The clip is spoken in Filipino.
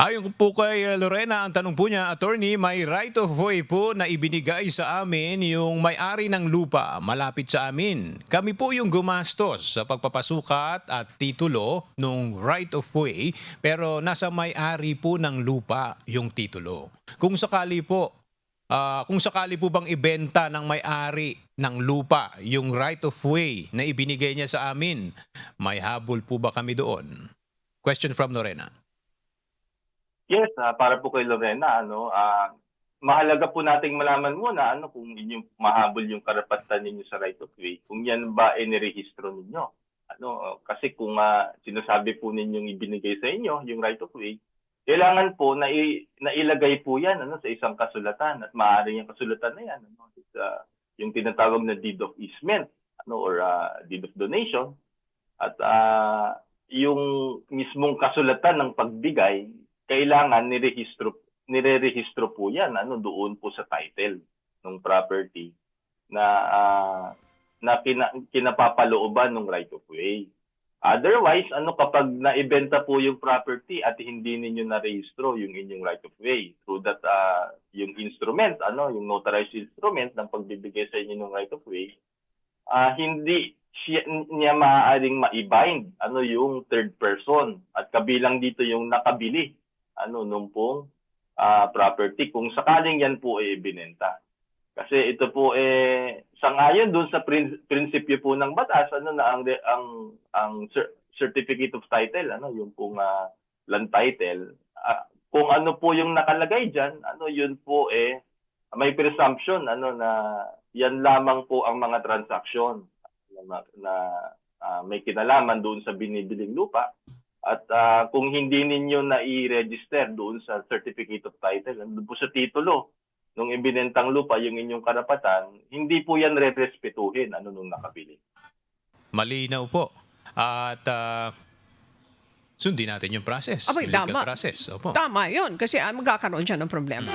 Ayon po kay Lorena, ang tanong po niya, attorney, may right of way po na ibinigay sa amin yung may-ari ng lupa malapit sa amin. Kami po yung gumastos sa pagpapasukat at titulo ng right of way, pero nasa may-ari po ng lupa yung titulo. Kung sakali po bang ibenta ng may-ari ng lupa yung right of way na ibinigay niya sa amin, may habol po ba kami doon? Question from Lorena. Yes, para po kay Lorena, mahalaga po nating malaman muna kung inyong mahabol yung karapatan ninyo sa right of way, kung yan ba ay nirehistro ninyo. Kasi kung sinasabi po ninyong ibinigay sa inyo yung right of way, kailangan po na ilagay po yan sa isang kasulatan, at maaaring yung kasulatan na yan yung tinatawag na deed of easement or deed of donation, at yung mismong kasulatan ng pagbigay kailangan nirerehistro po yan doon po sa title ng property na kinapapalooban ng right of way. Otherwise, kapag naibenta po yung property at hindi ninyo na-rehistro yung inyong right of way through that yung instrument, yung notarized instrument ng pagbibigay sa inyo ng right of way, hindi niya maaaring ma-bind yung third person, at kabilang dito yung nakabili nung pong property kung sakaling yan po ay ibinenta. Kasi ito po sangayon doon sa prinsipyo po ng batas na ang certificate of title yung pong land title, kung ano po yung nakalagay diyan, yun po may presumption na yan lamang po ang mga transaksyon na may kinalaman doon sa binibiling lupa. At kung hindi ninyo na i-register doon sa certificate of title, doon po sa titulo nung ibinentang lupa yung inyong karapatan, hindi po yan re-respetuhin nung nakabili. Malinaw po. At sundin natin yung process. Abay, Legal tama. process. Opo. Tama yun, kasi magkakaroon siya ng problema.